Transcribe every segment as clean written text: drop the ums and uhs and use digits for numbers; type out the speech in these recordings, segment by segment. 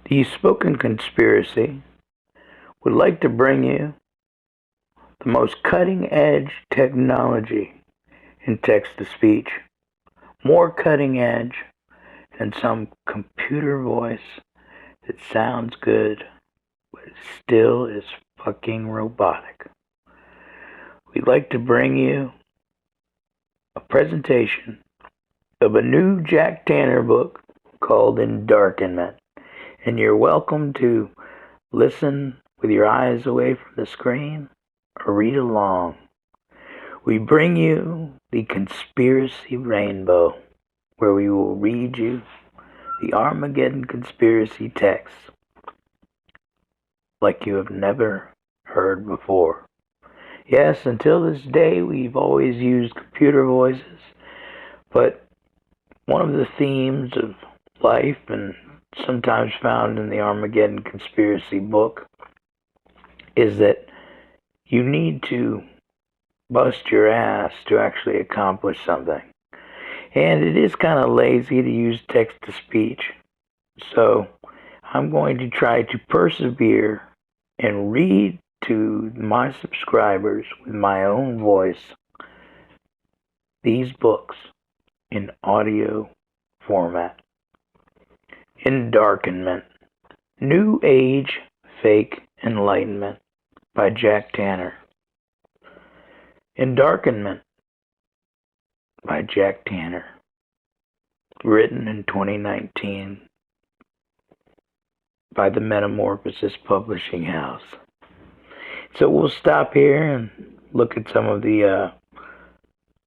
The Spoken Conspiracy would like to bring you the most cutting edge technology in text to speech. More cutting edge than some computer voice that sounds good but still is fucking robotic. We'd like to bring you a presentation of a new Jack Tanner book called Endarkenment. And you're welcome to listen with your eyes away from the screen or read along. We bring you the Conspiracy Rainbow, where we will read you the Armageddon conspiracy text like you have never heard before. Yes, until this day we've always used computer voices, but one of the themes of life, and sometimes found in the Armageddon conspiracy book, is that you need to bust your ass to actually accomplish something. And it is kind of lazy to use text to speech. So I'm going to try to persevere and read to my subscribers with my own voice these books in audio format. Endarkenment. New Age Fake Enlightenment by Jack Tanner. Endarkenment by Jack Tanner. Written in 2019 by the Metamorphosis Publishing House. So we'll stop here and look at some of the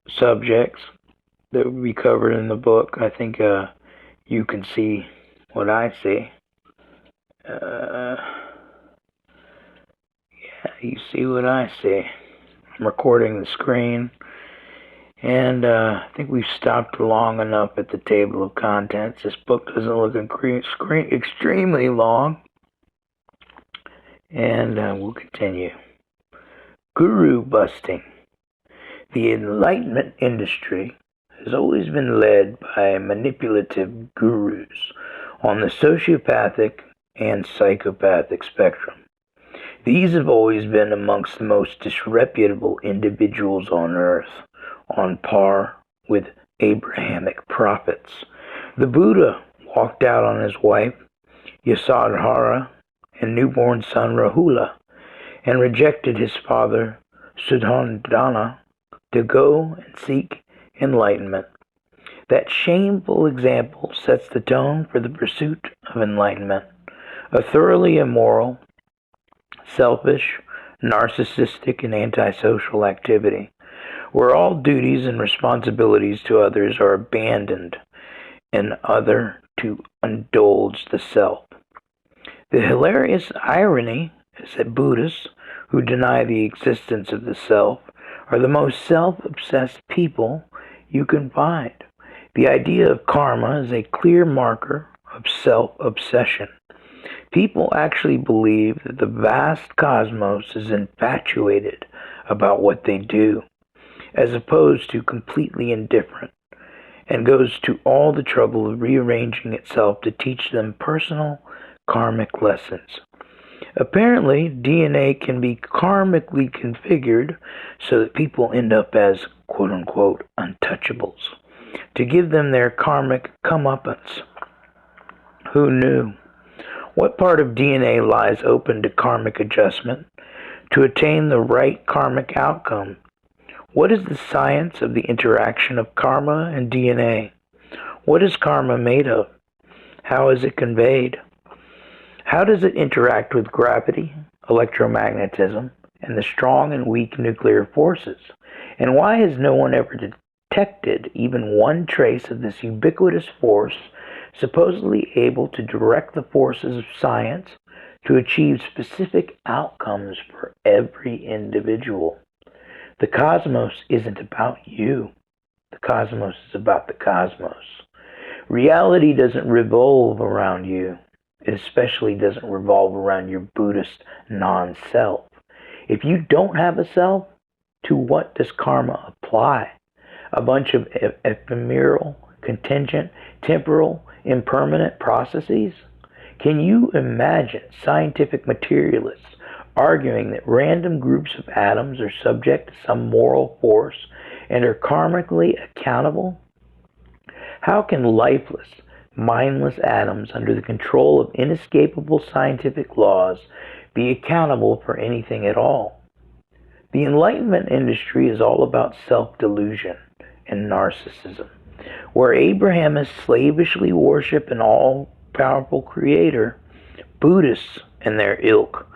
subjects that will be covered in the book. I think you can see what I see. Yeah, you see what I see. I'm recording the screen, and I think we've stopped long enough at the table of contents. This book doesn't look extremely long, and we'll continue. Guru busting. The enlightenment industry has always been led by manipulative gurus on the sociopathic and psychopathic spectrum. These have always been amongst the most disreputable individuals on earth, on par with Abrahamic prophets. The Buddha walked out on his wife, Yasodhara, and newborn son Rahula, and rejected his father, Suddhodana, to go and seek enlightenment. That shameful example sets the tone for the pursuit of enlightenment, a thoroughly immoral, selfish, narcissistic, and antisocial activity, where all duties and responsibilities to others are abandoned in order to indulge the self. The hilarious irony is that Buddhists who deny the existence of the self are the most self-obsessed people you can find. The idea of karma is a clear marker of self-obsession. People actually believe that the vast cosmos is infatuated about what they do, as opposed to completely indifferent, and goes to all the trouble of rearranging itself to teach them personal karmic lessons. Apparently, DNA can be karmically configured so that people end up as quote-unquote untouchables, to give them their karmic comeuppance. Who knew? What part of DNA lies open to karmic adjustment to attain the right karmic outcome? What is the science of the interaction of karma and DNA? What is karma made of? How is it conveyed? How does it interact with gravity, electromagnetism, and the strong and weak nuclear forces? And why has no one ever detected even one trace of this ubiquitous force, supposedly able to direct the forces of science to achieve specific outcomes for every individual? The cosmos isn't about you. The cosmos is about the cosmos. Reality doesn't revolve around you. It especially doesn't revolve around your Buddhist non-self. If you don't have a self, to what does karma apply? A bunch of ephemeral, contingent, temporal, impermanent processes? Can you imagine scientific materialists arguing that random groups of atoms are subject to some moral force and are karmically accountable? How can lifeless, mindless atoms under the control of inescapable scientific laws be accountable for anything at all? The Enlightenment industry is all about self-delusion and narcissism. Where Abrahamists slavishly worship an all-powerful creator, Buddhists and their ilk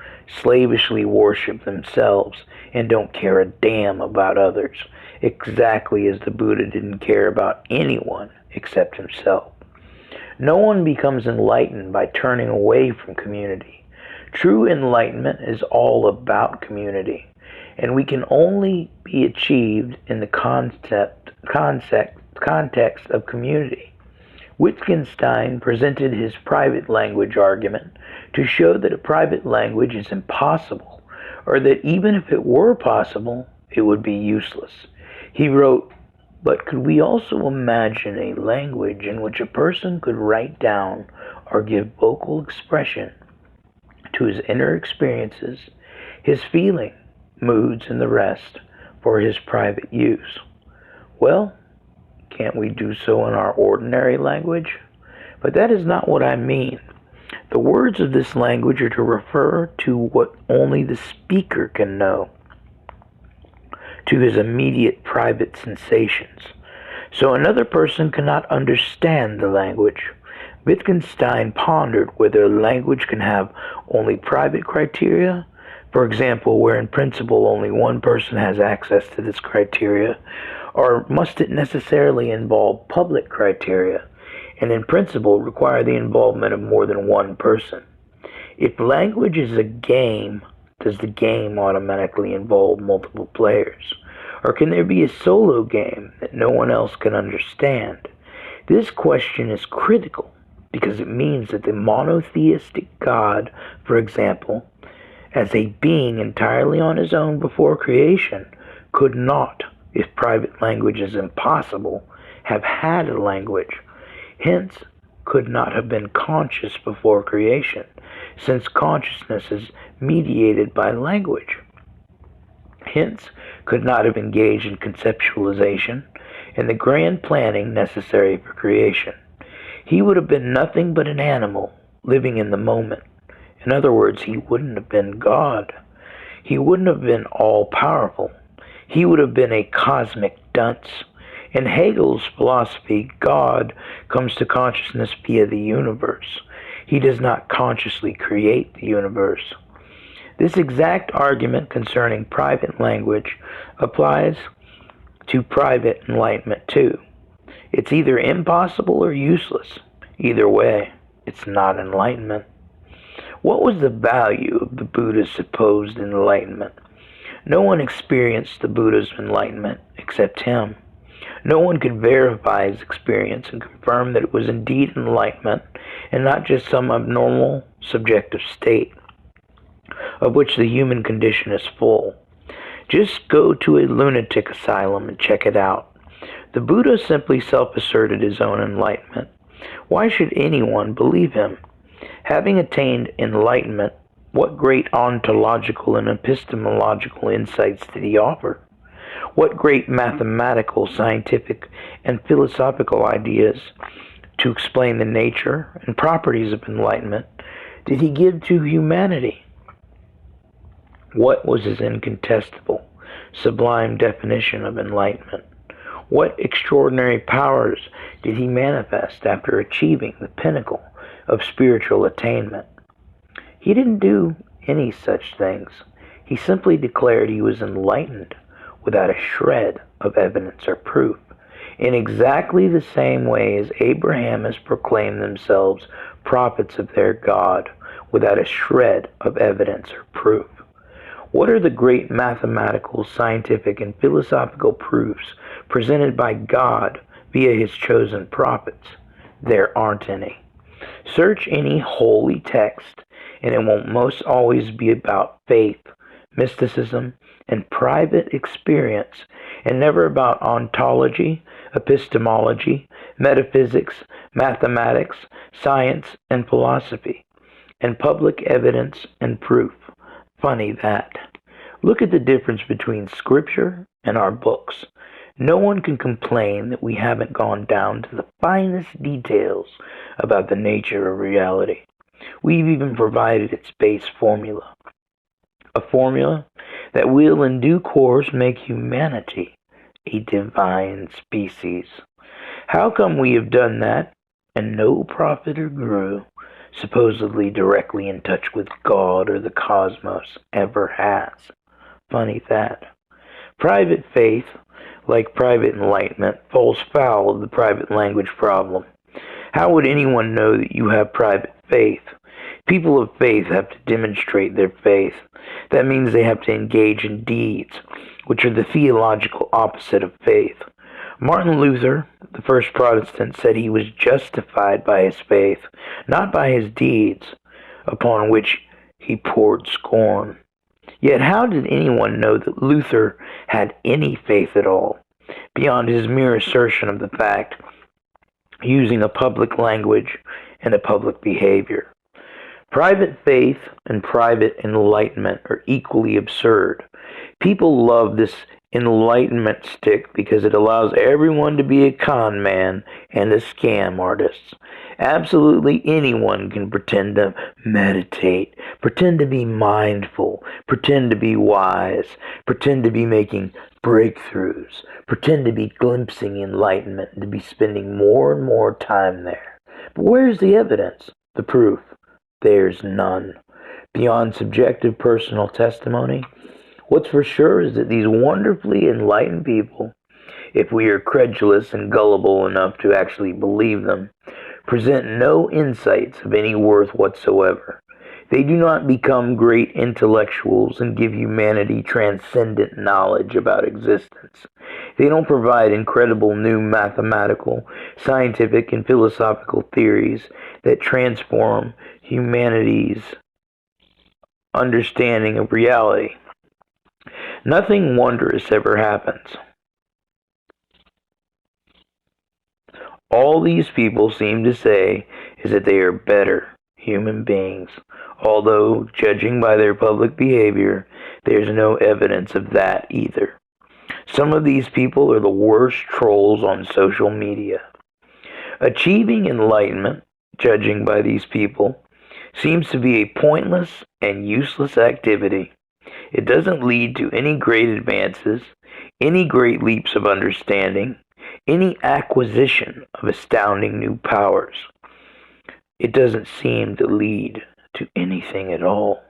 slavishly worship themselves and don't care a damn about others, exactly as the Buddha didn't care about anyone except himself. No one becomes enlightened by turning away from community. True enlightenment is all about community, and we can only be achieved in the context of community. Wittgenstein presented his private language argument to show that a private language is impossible, or that even if it were possible, it would be useless. He wrote, "But could we also imagine a language in which a person could write down or give vocal expression to his inner experiences, his feeling, moods, and the rest for his private use? Well, can't we do so in our ordinary language? But that is not what I mean. The words of this language are to refer to what only the speaker can know, to his immediate private sensations. So another person cannot understand the language." Wittgenstein pondered whether language can have only private criteria, for example, where in principle only one person has access to this criteria, or must it necessarily involve public criteria, and in principle require the involvement of more than one person? If language is a game, does the game automatically involve multiple players? Or can there be a solo game that no one else can understand? This question is critical because it means that the monotheistic God, for example, as a being entirely on his own before creation, could not, if private language is impossible, have had a language. Hence, could not have been conscious before creation, since consciousness is mediated by language. Hence, could not have engaged in conceptualization and the grand planning necessary for creation. He would have been nothing but an animal living in the moment. In other words, he wouldn't have been God. He wouldn't have been all-powerful. He would have been a cosmic dunce. In Hegel's philosophy, God comes to consciousness via the universe. He does not consciously create the universe. This exact argument concerning private language applies to private enlightenment too. It's either impossible or useless. Either way, it's not enlightenment. What was the value of the Buddha's supposed enlightenment? No one experienced the Buddha's enlightenment except him. No one could verify his experience and confirm that it was indeed enlightenment and not just some abnormal subjective state, of which the human condition is full. Just go to a lunatic asylum and check it out. The Buddha simply self-asserted his own enlightenment. Why should anyone believe him? Having attained enlightenment, what great ontological and epistemological insights did he offer? What great mathematical, scientific, and philosophical ideas to explain the nature and properties of enlightenment did he give to humanity? What was his incontestable, sublime definition of enlightenment? What extraordinary powers did he manifest after achieving the pinnacle of spiritual attainment? He didn't do any such things. He simply declared he was enlightened without a shred of evidence or proof, in exactly the same way as Abrahamists proclaimed themselves prophets of their God without a shred of evidence or proof. What are the great mathematical, scientific, and philosophical proofs presented by God via his chosen prophets? There aren't any. Search any holy text, and it won't most always be about faith, mysticism, and private experience, and never about ontology, epistemology, metaphysics, mathematics, science, and philosophy. and public evidence and proof. Funny that. Look at the difference between Scripture and our books. No one can complain that we haven't gone down to the finest details about the nature of reality. We've even provided its base formula. A formula that will in due course make humanity a divine species. How come we have done that and no prophet or guru, supposedly directly in touch with God or the cosmos, ever has? Funny that. Private faith, like private enlightenment, falls foul of the private language problem. How would anyone know that you have private faith? People of faith have to demonstrate their faith. That means they have to engage in deeds, which are the theological opposite of faith. Martin Luther, the first Protestant, said he was justified by his faith, not by his deeds, upon which he poured scorn. Yet how did anyone know that Luther had any faith at all, beyond his mere assertion of the fact, using a public language and a public behavior? Private faith and private enlightenment are equally absurd. People love this enlightenment stick because it allows everyone to be a con man and a scam artist. Absolutely anyone can pretend to meditate, pretend to be mindful, pretend to be wise, pretend to be making breakthroughs, pretend to be glimpsing enlightenment and to be spending more and more time there. But where's the evidence, the proof? There's none. Beyond subjective personal testimony, what's for sure is that these wonderfully enlightened people, if we are credulous and gullible enough to actually believe them, present no insights of any worth whatsoever. They do not become great intellectuals and give humanity transcendent knowledge about existence. They don't provide incredible new mathematical, scientific, and philosophical theories that transform humanity's understanding of reality. Nothing wondrous ever happens. All these people seem to say is that they are better human beings, although, judging by their public behavior, there's no evidence of that either. Some of these people are the worst trolls on social media. Achieving enlightenment, judging by these people, seems to be a pointless and useless activity. It doesn't lead to any great advances, any great leaps of understanding, any acquisition of astounding new powers. It doesn't seem to lead to anything at all,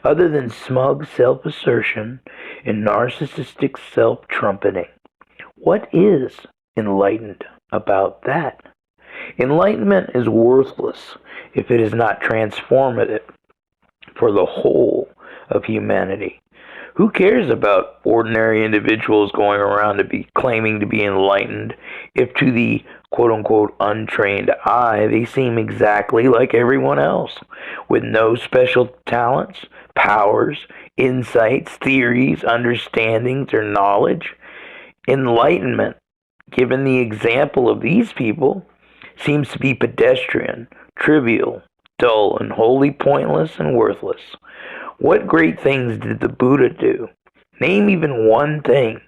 other than smug self-assertion and narcissistic self-trumpeting. What is enlightened about that? Enlightenment is worthless if it is not transformative for the whole of humanity. Who cares about ordinary individuals going around to be claiming to be enlightened if to the quote-unquote untrained eye they seem exactly like everyone else, with no special talents, powers, insights, theories, understandings, or knowledge? Enlightenment, given the example of these people, seems to be pedestrian, trivial, dull, and wholly pointless and worthless. What great things did the Buddha do? Name even one thing.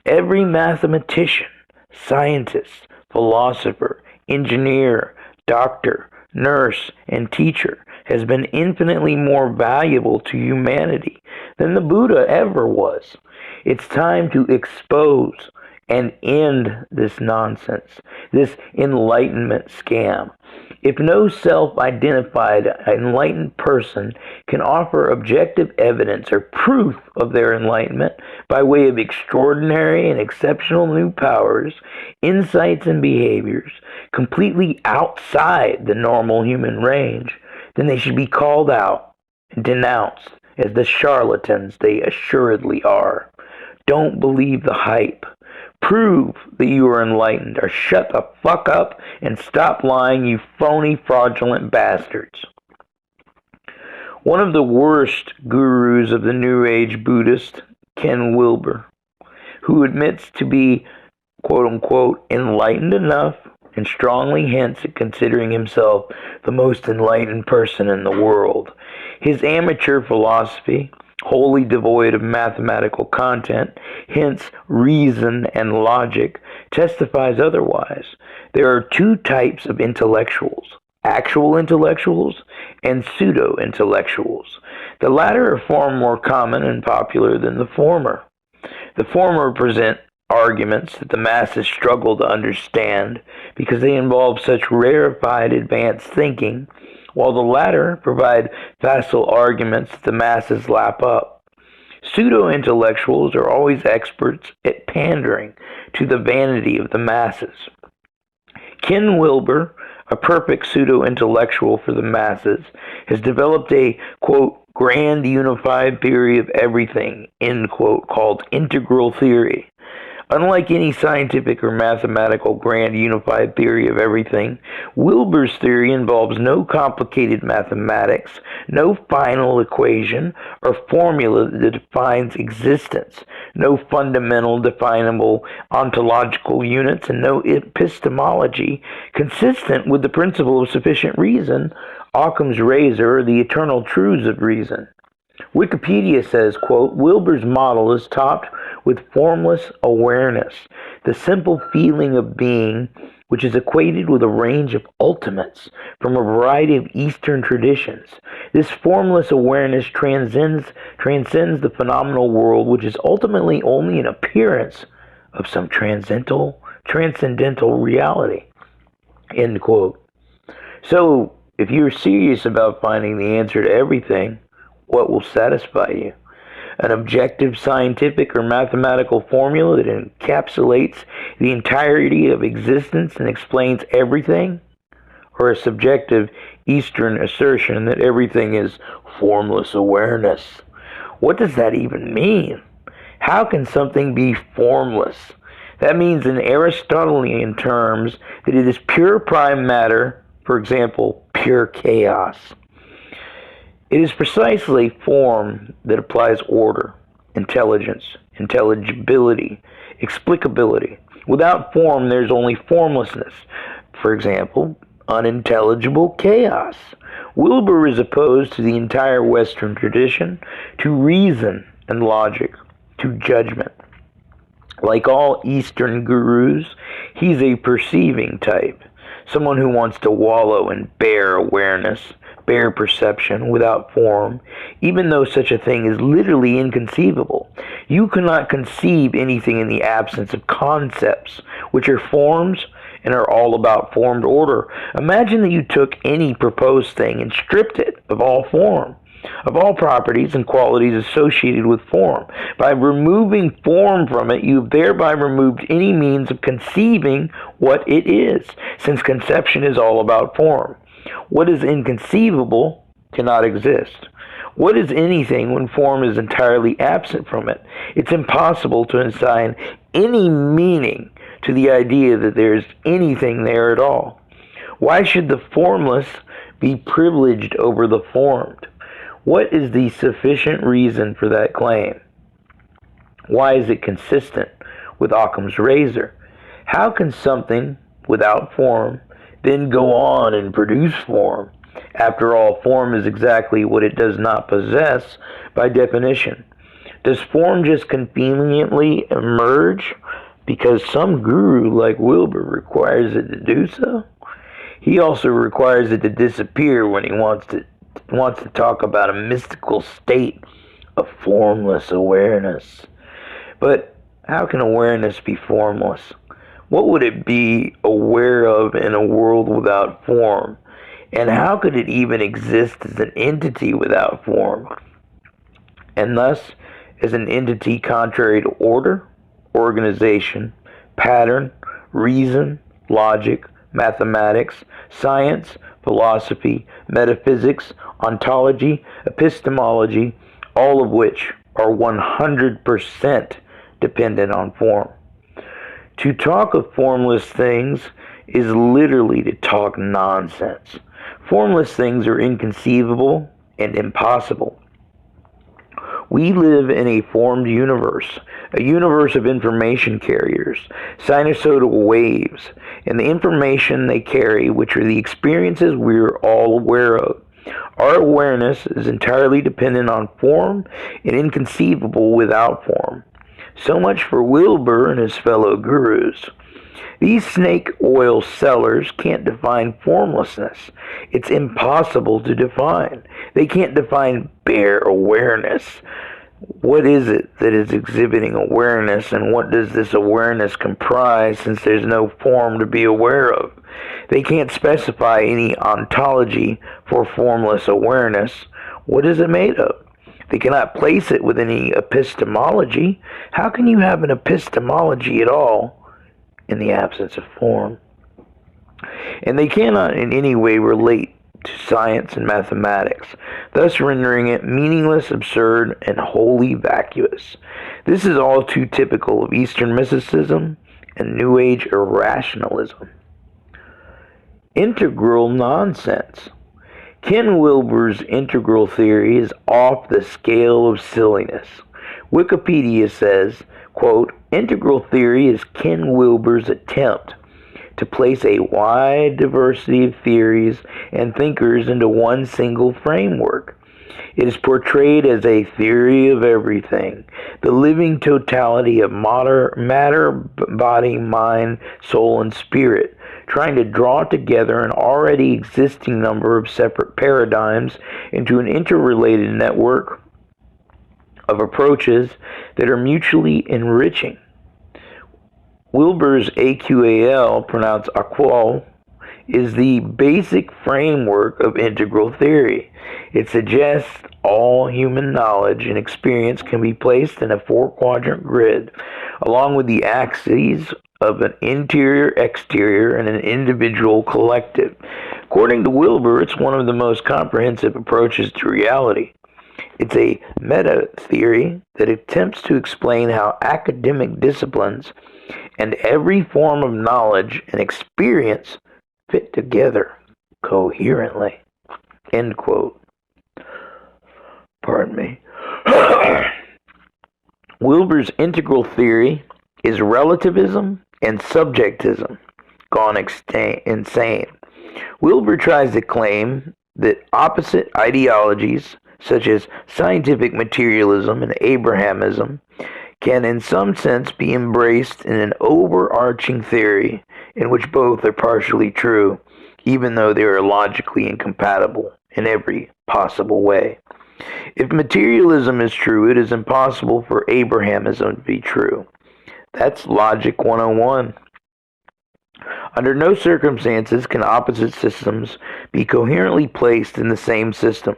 Every mathematician, scientist, philosopher, engineer, doctor, nurse, and teacher has been infinitely more valuable to humanity than the Buddha ever was. It's time to expose and end this nonsense, this enlightenment scam. If no self-identified enlightened person can offer objective evidence or proof of their enlightenment by way of extraordinary and exceptional new powers, insights, and behaviors completely outside the normal human range, then they should be called out and denounced as the charlatans they assuredly are. Don't believe the hype. Prove that you are enlightened, or shut the fuck up and stop lying, you phony, fraudulent bastards. One of the worst gurus of the New Age Buddhist, Ken Wilber, who admits to be quote-unquote enlightened enough and strongly hints at considering himself the most enlightened person in the world. His amateur philosophy, wholly devoid of mathematical content, hence reason and logic, testifies otherwise. There are two types of intellectuals: actual intellectuals and pseudo-intellectuals. The latter are far more common and popular than the former. The former present arguments that the masses struggle to understand because they involve such rarefied advanced thinking, while the latter provide facile arguments that the masses lap up. Pseudo-intellectuals are always experts at pandering to the vanity of the masses. Ken Wilber, a perfect pseudo-intellectual for the masses, has developed a, quote, grand unified theory of everything, end quote, called integral theory. Unlike any scientific or mathematical grand unified theory of everything, Wilber's theory involves no complicated mathematics, no final equation or formula that defines existence, no fundamental definable ontological units, and no epistemology consistent with the principle of sufficient reason, Occam's razor, or the eternal truths of reason. Wikipedia says, quote, Wilber's model is topped with formless awareness, the simple feeling of being, which is equated with a range of ultimates from a variety of Eastern traditions. This formless awareness transcends the phenomenal world, which is ultimately only an appearance of some transcendental reality, end quote. So, if you're serious about finding the answer to everything, what will satisfy you? An objective scientific or mathematical formula that encapsulates the entirety of existence and explains everything? Or a subjective Eastern assertion that everything is formless awareness? What does that even mean? How can something be formless? That means in Aristotelian terms that it is pure prime matter, for example, pure chaos. It is precisely form that applies order, intelligence, intelligibility, explicability. Without form, there's only formlessness. For example, unintelligible chaos. Wilber is opposed to the entire Western tradition, to reason and logic, to judgment. Like all Eastern gurus, he's a perceiving type, someone who wants to wallow in bare awareness, bare perception without form, even though such a thing is literally inconceivable. You cannot conceive anything in the absence of concepts, which are forms and are all about formed order. Imagine that you took any proposed thing and stripped it of all form, of all properties and qualities associated with form. By removing form from it, you've thereby removed any means of conceiving what it is, since conception is all about form. What is inconceivable cannot exist. What is anything when form is entirely absent from it? It's impossible to assign any meaning to the idea that there is anything there at all. Why should the formless be privileged over the formed? What is the sufficient reason for that claim? Why is it consistent with Occam's razor? How can something without form then go on and produce form? After all, form is exactly what it does not possess by definition. Does form just conveniently emerge because some guru like Wilber requires it to do so? He also requires it to disappear when he wants to talk about a mystical state of formless awareness. But how can awareness be formless? What would it be aware of in a world without form? And how could it even exist as an entity without form? And thus, as an entity contrary to order, organization, pattern, reason, logic, mathematics, science, philosophy, metaphysics, ontology, epistemology, all of which are 100% dependent on form. To talk of formless things is literally to talk nonsense. Formless things are inconceivable and impossible. We live in a formed universe, a universe of information carriers, sinusoidal waves, and the information they carry, which are the experiences we're all aware of. Our awareness is entirely dependent on form and inconceivable without form. So much for Wilbur and his fellow gurus. These snake oil sellers can't define formlessness. It's impossible to define. They can't define bare awareness. What is it that is exhibiting awareness, and what does this awareness comprise, since there's no form to be aware of? They can't specify any ontology for formless awareness. What is it made of? They cannot place it with any epistemology. How can you have an epistemology at all in the absence of form? And they cannot in any way relate to science and mathematics, thus rendering it meaningless, absurd, and wholly vacuous. This is all too typical of Eastern mysticism and New Age irrationalism. Integral nonsense. Ken Wilber's integral theory is off the scale of silliness. Wikipedia says, quote, integral theory is Ken Wilber's attempt to place a wide diversity of theories and thinkers into one single framework. It is portrayed as a theory of everything, the living totality of matter, body, mind, soul, and spirit, trying to draw together an already existing number of separate paradigms into an interrelated network of approaches that are mutually enriching. Wilber's AQAL, pronounced AQAL, is the basic framework of integral theory. It suggests all human knowledge and experience can be placed in a four-quadrant grid, along with the axes of an interior, exterior, and an individual collective. According to Wilber, it's one of the most comprehensive approaches to reality. It's a meta-theory that attempts to explain how academic disciplines and every form of knowledge and experience fit together coherently. End quote. Pardon me. Wilber's integral theory is relativism and subjectivism gone insane. Wilber tries to claim that opposite ideologies, such as scientific materialism and Abrahamism, can in some sense be embraced in an overarching theory in which both are partially true, even though they are logically incompatible in every possible way. If materialism is true, it is impossible for Abrahamism to be true. That's Logic 101. Under no circumstances can opposite systems be coherently placed in the same system.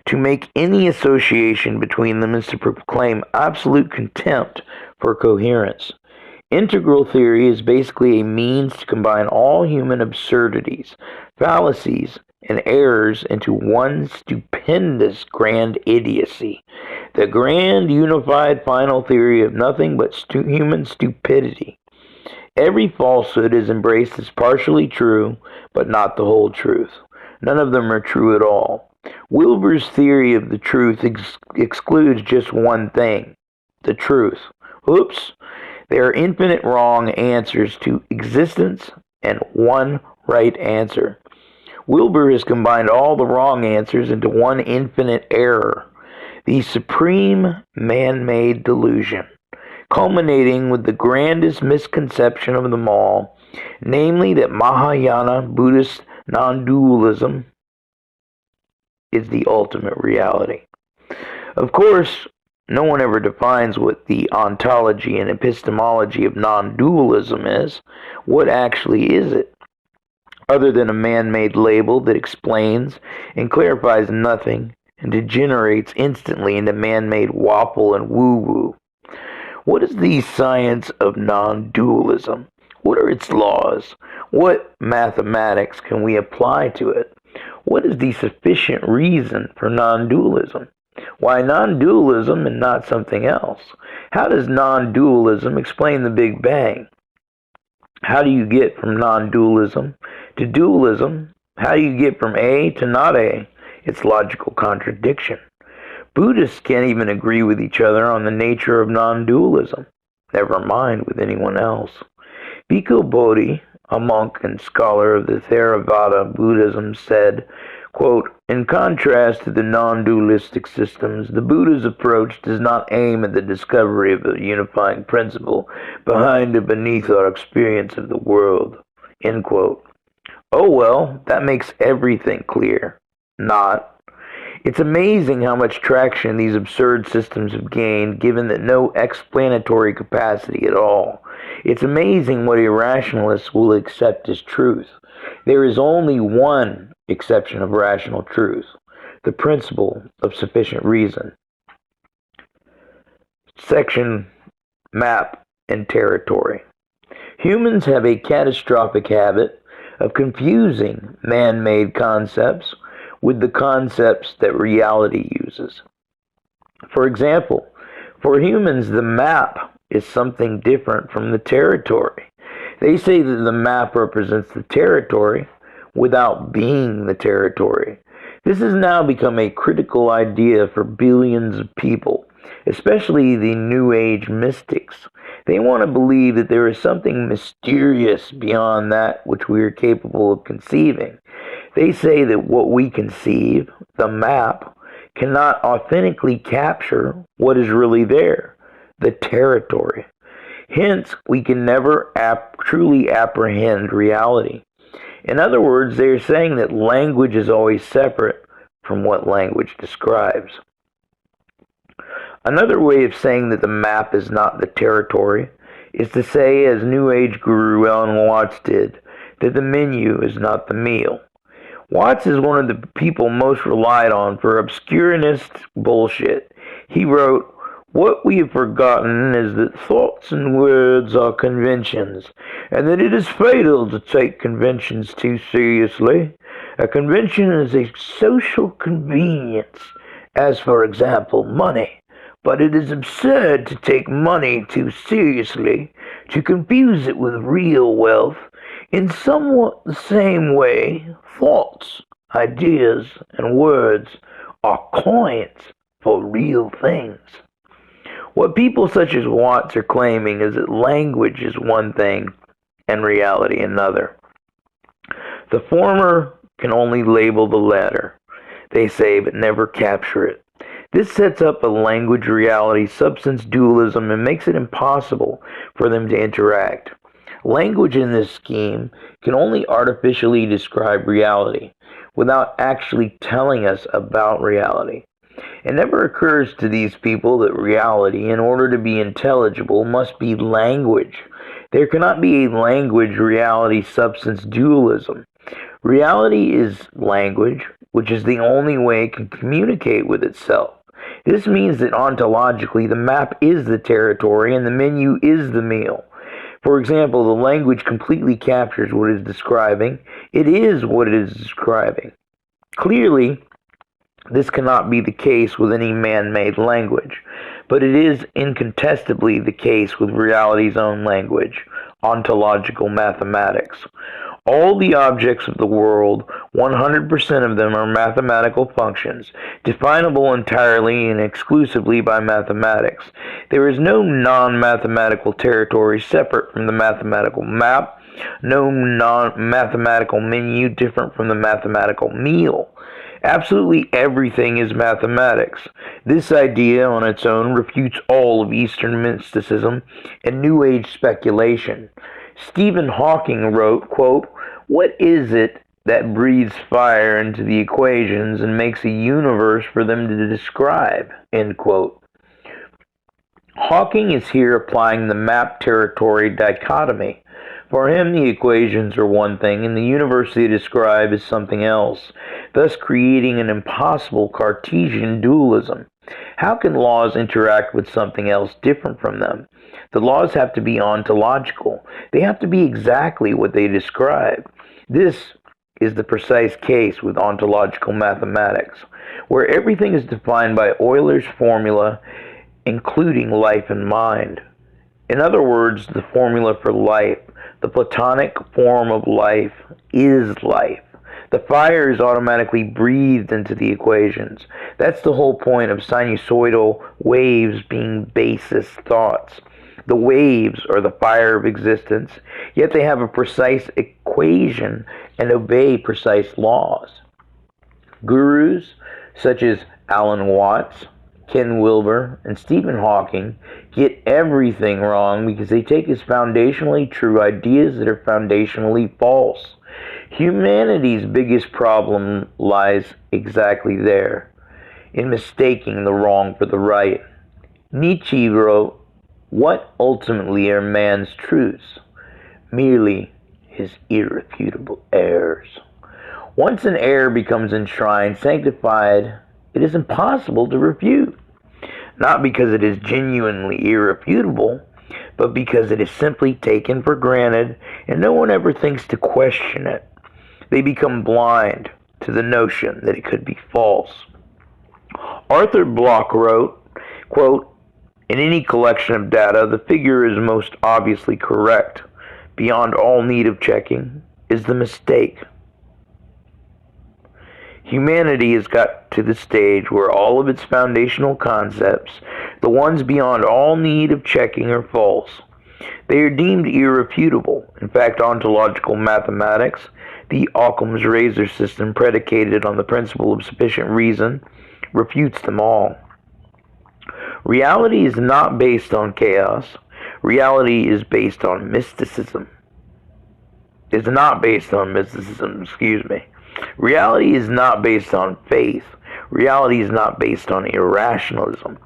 To make any association between them is to proclaim absolute contempt for coherence. Integral theory is basically a means to combine all human absurdities, fallacies, and errors into one stupendous grand idiocy. The grand unified final theory of nothing but human stupidity. Every falsehood is embraced as partially true, but not the whole truth. None of them are true at all. Wilber's theory of the truth excludes just one thing, the truth. Oops! There are infinite wrong answers to existence and one right answer. Wilber has combined all the wrong answers into one infinite error, the supreme man-made delusion, culminating with the grandest misconception of them all, namely that Mahayana Buddhist non-dualism is the ultimate reality. Of course, no one ever defines what the ontology and epistemology of non-dualism is. What actually is it? Other than a man-made label that explains and clarifies nothing and degenerates instantly into man-made waffle and woo-woo. What is the science of non-dualism? What are its laws? What mathematics can we apply to it? What is the sufficient reason for non-dualism? Why non-dualism and not something else? How does non-dualism explain the Big Bang? How do you get from non-dualism to dualism? How do you get from A to not A? It's logical contradiction. Buddhists can't even agree with each other on the nature of non-dualism, never mind with anyone else. Bhikkhu Bodhi, a monk and scholar of the Theravada Buddhism, said, quote, "In contrast to the non-dualistic systems, the Buddha's approach does not aim at the discovery of a unifying principle behind or beneath our experience of the world." End quote. Oh well, that makes everything clear. Not. It's amazing how much traction these absurd systems have gained, given that no explanatory capacity at all. It's amazing what irrationalists will accept as truth. There is only one exception of rational truth, the principle of sufficient reason. Section Map and Territory. Humans have a catastrophic habit of confusing man-made concepts with the concepts that reality uses. For example, for humans, the map is something different from the territory. They say that the map represents the territory without being the territory. This has now become a critical idea for billions of people, especially the New Age mystics. They want to believe that there is something mysterious beyond that which we are capable of conceiving. They say that what we conceive, the map, cannot authentically capture what is really there, the territory. Hence, we can never truly apprehend reality. In other words, they are saying that language is always separate from what language describes. Another way of saying that the map is not the territory is to say, as New Age guru Alan Watts did, that the menu is not the meal. Watts is one of the people most relied on for obscurantist bullshit. He wrote, "What we have forgotten is that thoughts and words are conventions, and that it is fatal to take conventions too seriously. A convention is a social convenience, as for example, money. But it is absurd to take money too seriously, to confuse it with real wealth. In somewhat the same way, thoughts, ideas, and words are coins for real things." What people such as Watts are claiming is that language is one thing and reality another. The former can only label the latter, they say, but never capture it. This sets up a language reality substance dualism and makes it impossible for them to interact. Language in this scheme can only artificially describe reality without actually telling us about reality. It never occurs to these people that reality, in order to be intelligible, must be language. There cannot be a language-reality substance dualism. Reality is language, which is the only way it can communicate with itself. This means that ontologically the map is the territory and the menu is the meal. For example, the language completely captures what it is describing. It is what it is describing. Clearly, this cannot be the case with any man-made language, but it is incontestably the case with reality's own language, ontological mathematics. All the objects of the world, 100% of them are mathematical functions, definable entirely and exclusively by mathematics. There is no non-mathematical territory separate from the mathematical map, no non-mathematical menu different from the mathematical meal. Absolutely everything is mathematics. This idea on its own refutes all of Eastern mysticism and New Age speculation. Stephen Hawking wrote, quote, "What is it that breathes fire into the equations and makes a universe for them to describe?" End quote. Hawking is here applying the map-territory dichotomy. For him, the equations are one thing, and the universe they describe is something else, thus creating an impossible Cartesian dualism. How can laws interact with something else different from them? The laws have to be ontological. They have to be exactly what they describe. This is the precise case with ontological mathematics, where everything is defined by Euler's formula, including life and mind. In other words, the formula for life, the Platonic form of life, is life. The fire is automatically breathed into the equations. That's the whole point of sinusoidal waves being basis thoughts. The waves are the fire of existence, yet they have a precise equation and obey precise laws. Gurus such as Alan Watts, Ken Wilber, and Stephen Hawking get everything wrong because they take as foundationally true ideas that are foundationally false. Humanity's biggest problem lies exactly there, in mistaking the wrong for the right. Nietzsche wrote, "What ultimately are man's truths? Merely his irrefutable errors." Once an error becomes enshrined, sanctified, it is impossible to refute. Not because it is genuinely irrefutable, but because it is simply taken for granted and no one ever thinks to question it. They become blind to the notion that it could be false. Arthur Bloch wrote, quote, "In any collection of data, the figure is most obviously correct. Beyond all need of checking is the mistake." Humanity has got to the stage where all of its foundational concepts, the ones beyond all need of checking, are false. They are deemed irrefutable. In fact, ontological mathematics, the Occam's razor system predicated on the principle of sufficient reason, refutes them all. Reality is not based on chaos. Reality is based on mysticism. It's not based on mysticism, excuse me. Reality is not based on faith. Reality is not based on irrationalism.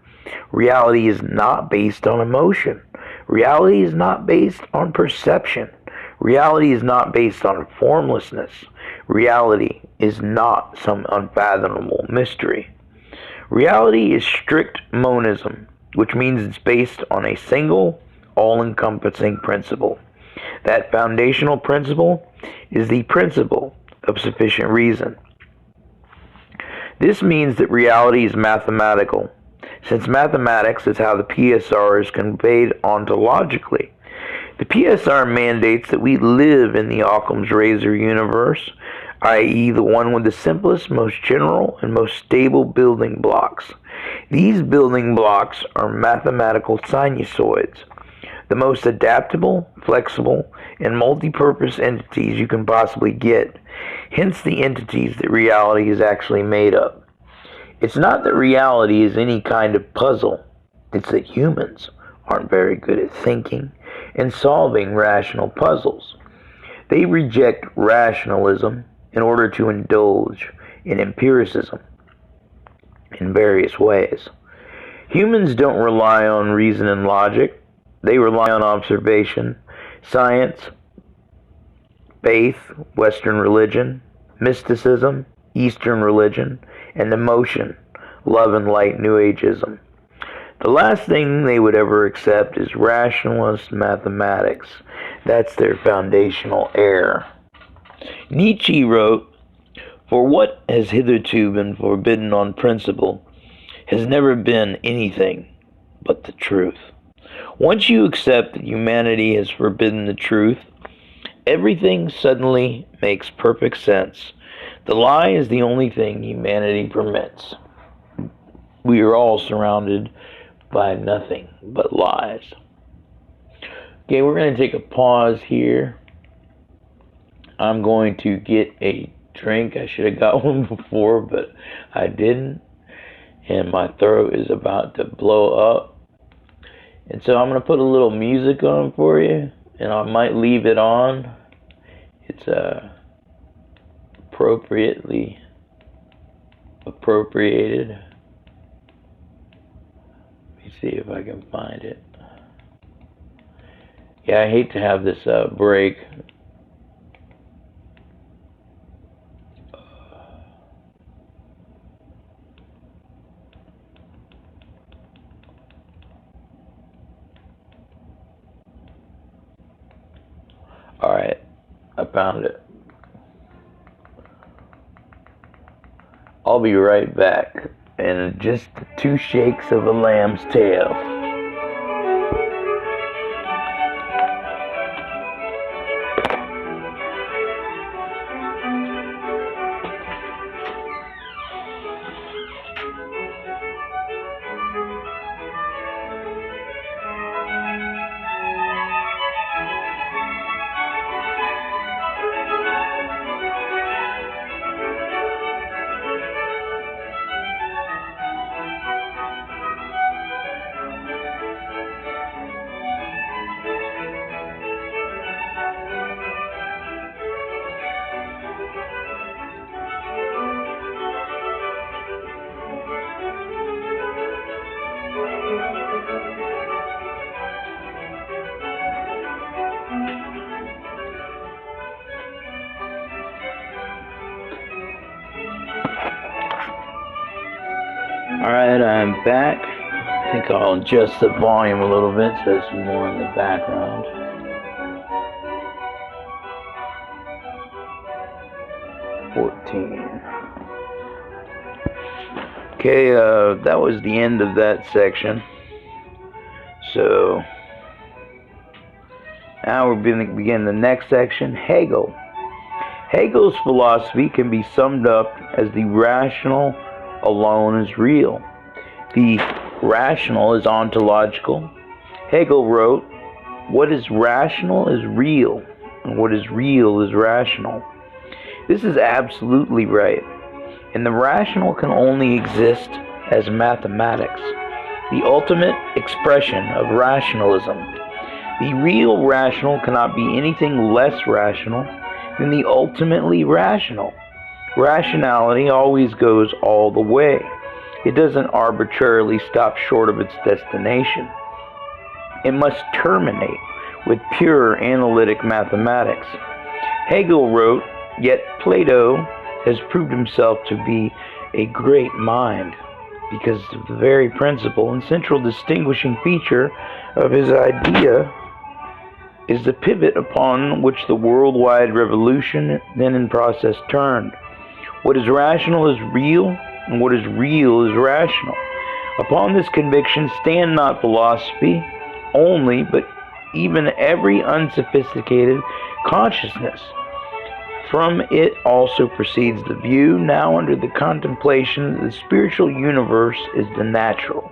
Reality is not based on emotion. Reality is not based on perception. Reality is not based on formlessness. Reality is not some unfathomable mystery. Reality is strict monism, which means it's based on a single, all-encompassing principle. That foundational principle is the principle of sufficient reason. This means that reality is mathematical, since mathematics is how the PSR is conveyed ontologically. The PSR mandates that we live in the Occam's razor universe, i.e. the one with the simplest, most general, and most stable building blocks. These building blocks are mathematical sinusoids, the most adaptable, flexible, and multi-purpose entities you can possibly get, hence the entities that reality is actually made of. It's not that reality is any kind of puzzle, it's that humans aren't very good at thinking and solving rational puzzles. They reject rationalism in order to indulge in empiricism in various ways. Humans don't rely on reason and logic. They rely on observation, science, faith, Western religion, mysticism, Eastern religion, and emotion, love and light, New Ageism. The last thing they would ever accept is rationalist mathematics. That's their foundational error. Nietzsche wrote, "For what has hitherto been forbidden on principle has never been anything but the truth." Once you accept that humanity has forbidden the truth, everything suddenly makes perfect sense. The lie is the only thing humanity permits. We are all surrounded by nothing but lies. Okay, we're going to take a pause here. I'm going to get a drink. I should have got one before, but I didn't. And my throat is about to blow up. And so I'm going to put a little music on for you. And I might leave it on. It's appropriately appropriated. Let me see if I can find it. Yeah, I hate to have this break. Alright, I found it. I'll be right back. And just 2 shakes of a lamb's tail. Alright, I'm back. I think I'll adjust the volume a little bit so it's more in the background. Okay, that was the end of that section. So now we're going to begin the next section, Hegel. Hegel's philosophy can be summed up as the rational alone is real. The rational is ontological. Hegel wrote, "What is rational is real, and what is real is rational." This is absolutely right, and the rational can only exist as mathematics, the ultimate expression of rationalism. The real rational cannot be anything less rational than the ultimately rational. Rationality always goes all the way. It doesn't arbitrarily stop short of its destination. It must terminate with pure analytic mathematics. Hegel wrote, "Yet Plato has proved himself to be a great mind, because the very principal and central distinguishing feature of his idea is the pivot upon which the worldwide revolution then in process turned. What is rational is real, and what is real is rational. Upon this conviction stand not philosophy only, but even every unsophisticated consciousness. From it also proceeds the view, now under the contemplation, that the spiritual universe is the natural.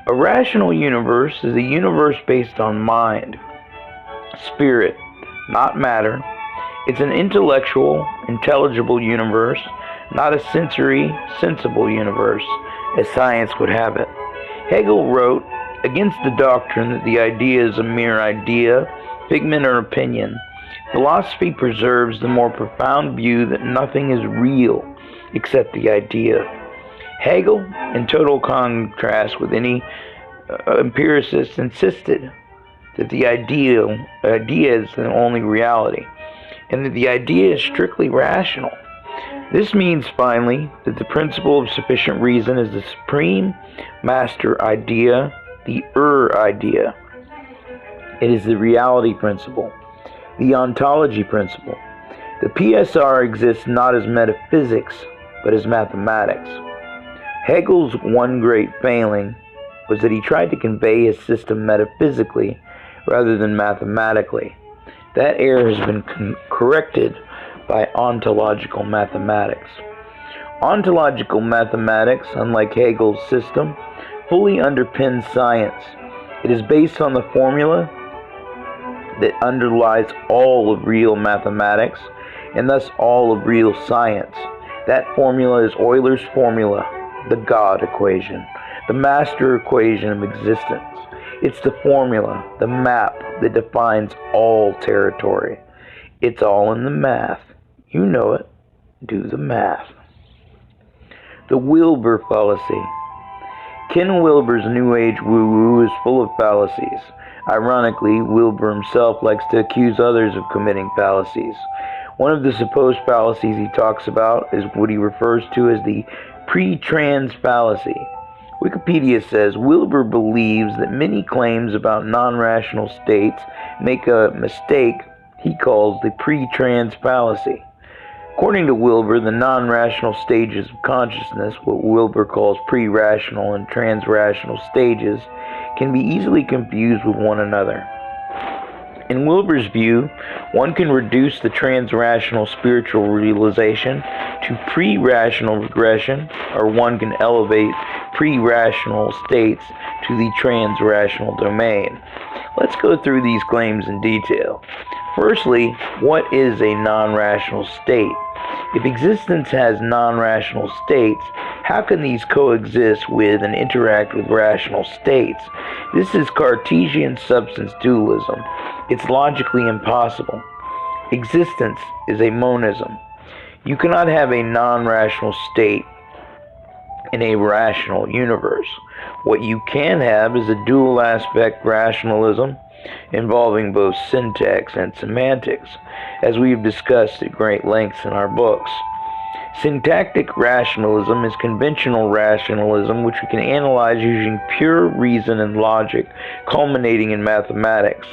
A rational universe is a universe based on mind, spirit, not matter. It's an intellectual, intelligible universe, not a sensory, sensible universe, as science would have it." Hegel wrote, "Against the doctrine that the idea is a mere idea, figment, or opinion, philosophy preserves the more profound view that nothing is real except the idea." Hegel, in total contrast with any empiricist, insisted that the idea is the only reality, and that the idea is strictly rational. This means, finally, that the principle of sufficient reason is the supreme master idea, the idea. It is the reality principle, the ontology principle. The PSR exists not as metaphysics, but as mathematics. Hegel's one great failing was that he tried to convey his system metaphysically rather than mathematically. That error has been corrected by ontological mathematics. Ontological mathematics, unlike Hegel's system, fully underpins science. It is based on the formula that underlies all of real mathematics, and thus all of real science. That formula is Euler's formula, the God equation, the master equation of existence. It's the formula, the map that defines all territory. It's all in the math. You know it. Do the math. The Wilbur fallacy. Ken Wilber's New Age woo-woo is full of fallacies. Ironically, Wilbur himself likes to accuse others of committing fallacies. One of the supposed fallacies he talks about is what he refers to as the pre-trans fallacy. Wikipedia says Wilbur believes that many claims about non-rational states make a mistake he calls the pre-trans fallacy. According to Wilbur, the non-rational stages of consciousness, what Wilbur calls pre-rational and trans-rational stages, can be easily confused with one another. In Wilbur's view, one can reduce the trans-rational spiritual realization to pre-rational regression, or one can elevate pre-rational states to the trans-rational domain. Let's go through these claims in detail. Firstly, what is a non-rational state? If existence has non-rational states, how can these coexist with and interact with rational states? This is Cartesian substance dualism. It's logically impossible. Existence is a monism. You cannot have a non-rational state in a rational universe. What you can have is a dual aspect rationalism involving both syntax and semantics, as we've discussed at great lengths in our books. Syntactic rationalism is conventional rationalism which we can analyze using pure reason and logic, culminating in mathematics.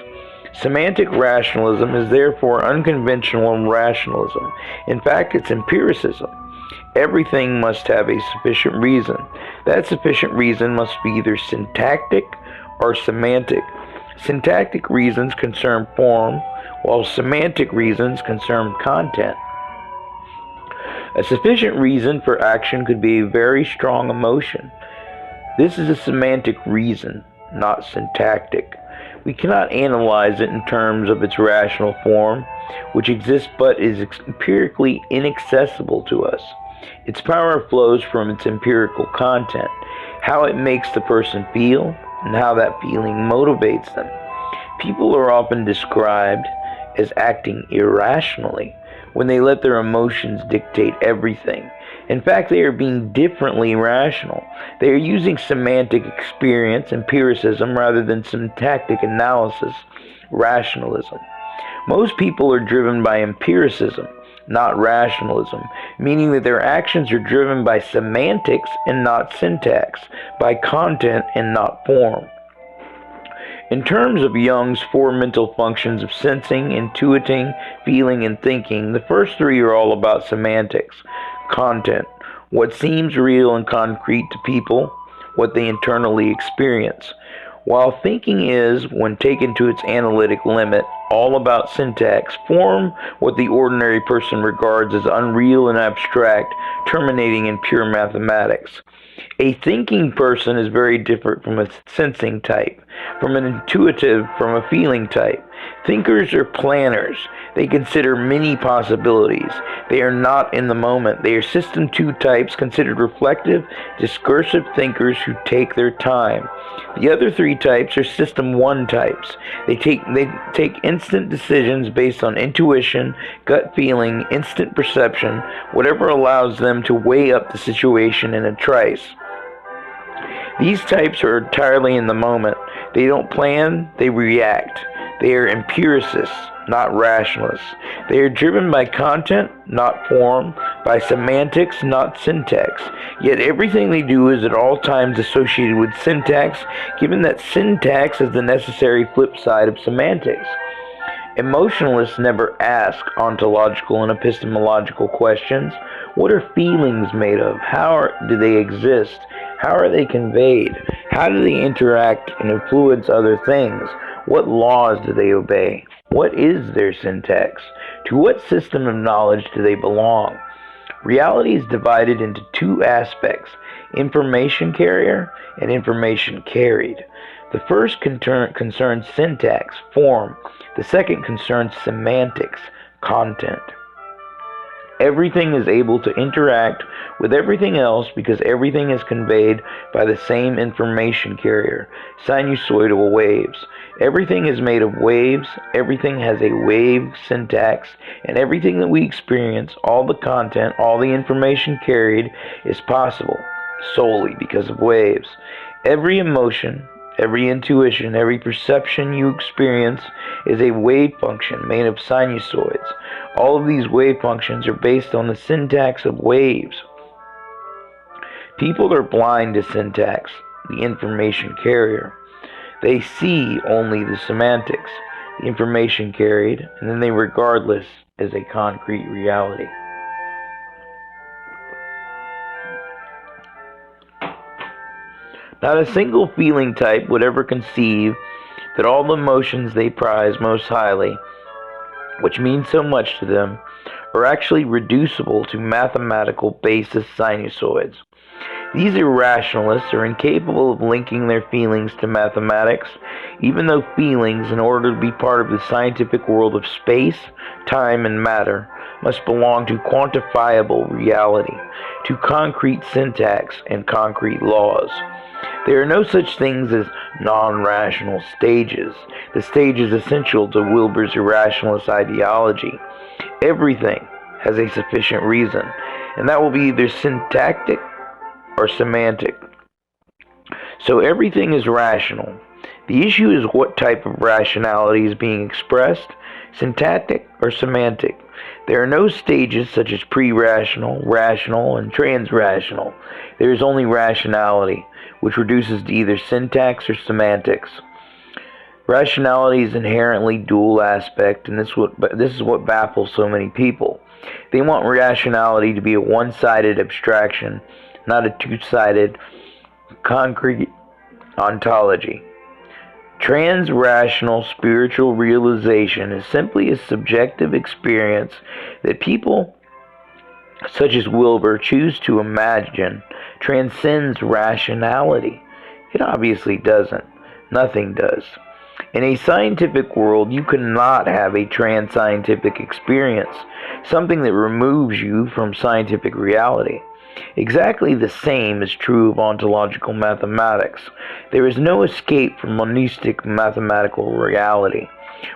Semantic rationalism is therefore unconventional rationalism. In fact, it's empiricism. Everything must have a sufficient reason. That sufficient reason must be either syntactic or semantic. Syntactic reasons concern form, while semantic reasons concern content. A sufficient reason for action could be a very strong emotion. This is a semantic reason, not syntactic. We cannot analyze it in terms of its rational form, which exists but is empirically inaccessible to us. Its power flows from its empirical content, how it makes the person feel, and how that feeling motivates them. People are often described as acting irrationally when they let their emotions dictate everything. In fact, they are being differently rational. They are using semantic experience, empiricism, rather than syntactic analysis, rationalism. Most people are driven by empiricism, not rationalism, meaning that their actions are driven by semantics and not syntax, by content and not form. In terms of Jung's four mental functions of sensing, intuiting, feeling, and thinking, the first three are all about semantics. Content, what seems real and concrete to people, what they internally experience. While thinking is, when taken to its analytic limit, all about syntax, form, what the ordinary person regards as unreal and abstract, terminating in pure mathematics. A thinking person is very different from a sensing type, from an intuitive, from a feeling type. Thinkers are planners. They consider many possibilities. They are not in the moment. They are System 2 types considered reflective, discursive thinkers who take their time. The other three types are System 1 types. They take instant decisions based on intuition, gut feeling, instant perception, whatever allows them to weigh up the situation in a trice. These types are entirely in the moment. They don't plan, they react. They are empiricists, not rationalists. They are driven by content, not form, by semantics, not syntax. Yet everything they do is at all times associated with syntax, given that syntax is the necessary flip side of semantics. Emotionalists never ask ontological and epistemological questions. What are feelings made of? How do they exist? How are they conveyed? How do they interact and influence other things? What laws do they obey? What is their syntax? To what system of knowledge do they belong? Reality is divided into two aspects, information carrier and information carried. The first concerns syntax, form. The second concerns semantics, content. Everything is able to interact with everything else because everything is conveyed by the same information carrier, sinusoidal waves. Everything is made of waves, everything has a wave syntax, and everything that we experience, all the content, all the information carried, is possible solely because of waves. Every emotion, every intuition, every perception you experience is a wave function made of sinusoids. All of these wave functions are based on the syntax of waves. People are blind to syntax, the information carrier. They see only the semantics, the information carried, and then they regard this as a concrete reality. Not a single feeling type would ever conceive that all the emotions they prize most highly, which mean so much to them, are actually reducible to mathematical basis sinusoids. These irrationalists are incapable of linking their feelings to mathematics, even though feelings, in order to be part of the scientific world of space, time, and matter, must belong to quantifiable reality, to concrete syntax and concrete laws. There are no such things as non-rational stages. The stage is essential to Wilber's irrationalist ideology. Everything has a sufficient reason, and that will be either syntactic or semantic. So everything is rational. The issue is what type of rationality is being expressed. syntactic or semantic. There are no stages such as pre-rational, rational, and trans-rational. There is only rationality, which reduces to either syntax or semantics. Rationality is inherently dual aspect, and this is what baffles so many people. They want rationality to be a one-sided abstraction, not a two-sided concrete ontology. Trans-rational spiritual realization is simply a subjective experience that people such as Wilbur choose to imagine transcends rationality. It obviously doesn't. Nothing does. In a scientific world, you cannot have a trans-scientific experience, something that removes you from scientific reality. Exactly the same is true of ontological mathematics. There is no escape from monistic mathematical reality.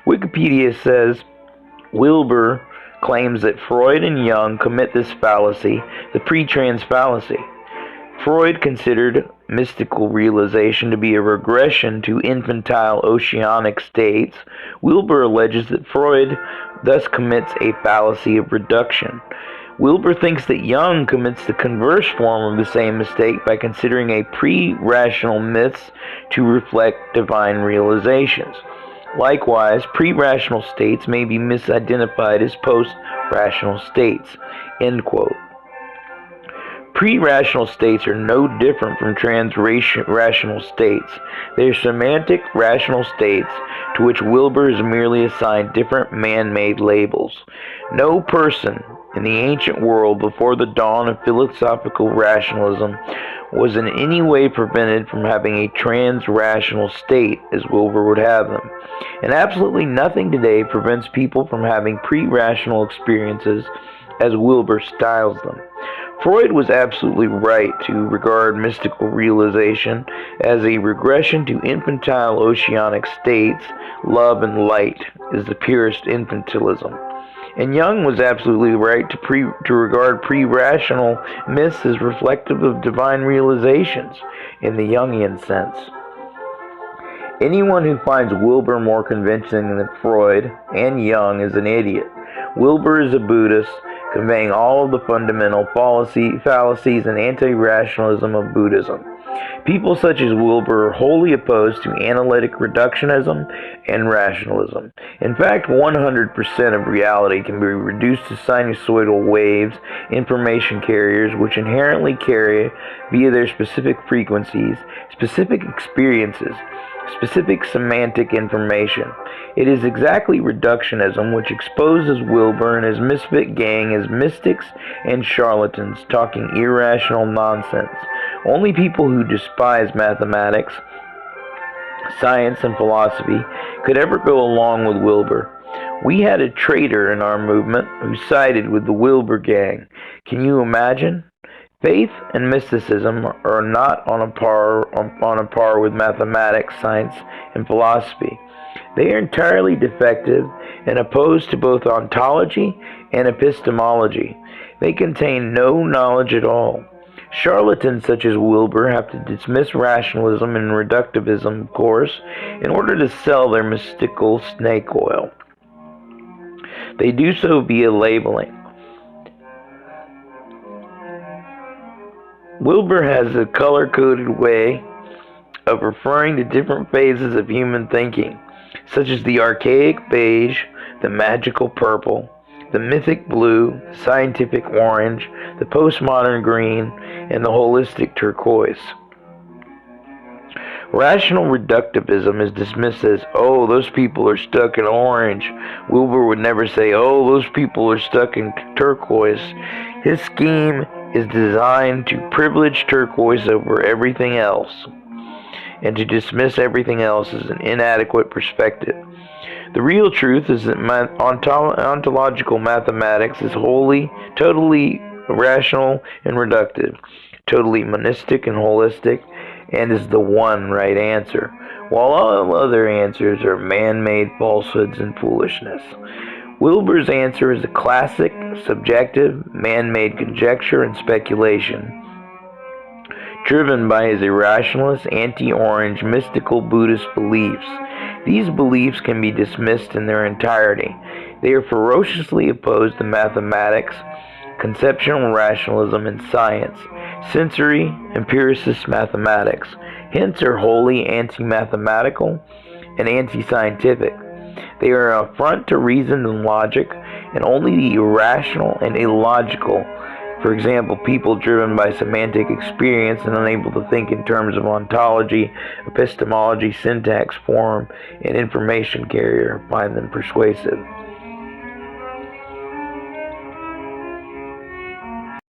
Wikipedia says Wilbur claims that Freud and Jung commit this fallacy, the pre-trans fallacy. Freud considered mystical realization to be a regression to infantile oceanic states. Wilbur alleges that Freud thus commits a fallacy of reduction. Wilbur thinks that Jung commits the converse form of the same mistake by considering a pre-rational myths to reflect divine realizations. Likewise, pre-rational states may be misidentified as post-rational states. End quote. Pre-rational states are no different from trans-rational states. They are semantic rational states to which Wilbur has merely assigned different man-made labels. No person in the ancient world before the dawn of philosophical rationalism was in any way prevented from having a trans-rational state as Wilbur would have them. And absolutely nothing today prevents people from having pre-rational experiences as Wilbur styles them. Freud was absolutely right to regard mystical realization as a regression to infantile oceanic states. Love and light is the purest infantilism. And Jung was absolutely right to regard pre-rational myths as reflective of divine realizations in the Jungian sense. Anyone who finds Wilbur more convincing than Freud and Jung is an idiot. Wilbur is a Buddhist, conveying all of the fundamental fallacies and anti-rationalism of Buddhism. People such as Wilbur are wholly opposed to analytic reductionism and rationalism. In fact, 100% of reality can be reduced to sinusoidal waves, information carriers, which inherently carry, via their specific frequencies, specific experiences, specific semantic information. It is exactly reductionism which exposes Wilbur and his misfit gang as mystics and charlatans talking irrational nonsense. Only people who despise mathematics, science, and philosophy could ever go along with Wilbur. We had a traitor in our movement who sided with the Wilbur gang. Can you imagine? Faith and mysticism are not on a par with mathematics, science, and philosophy. They are entirely defective and opposed to both ontology and epistemology. They contain no knowledge at all. Charlatans such as Wilbur have to dismiss rationalism and reductivism, of course, in order to sell their mystical snake oil. They do so via labeling. Wilbur has a color-coded way of referring to different phases of human thinking, such as the archaic beige, the magical purple, the mythic blue, the scientific orange, the postmodern green, and the holistic turquoise. Rational reductivism is dismissed as, oh, those people are stuck in orange. Wilbur would never say, oh, those people are stuck in turquoise. His scheme is designed to privilege turquoise over everything else, and to dismiss everything else as an inadequate perspective. The real truth is that ontological mathematics is totally rational and reductive, totally monistic and holistic, and is the one right answer, while all other answers are man-made falsehoods and foolishness. Wilbur's answer is a classic, subjective, man-made conjecture and speculation, driven by his irrationalist, anti-orange, mystical Buddhist beliefs. These beliefs can be dismissed in their entirety. They are ferociously opposed to mathematics, conceptual rationalism, and science, sensory, empiricist mathematics, hence are wholly anti-mathematical and anti-scientific. They are an affront to reason and logic, and only the irrational and illogical, for example, people driven by semantic experience and unable to think in terms of ontology, epistemology, syntax, form, and information carrier, find them persuasive.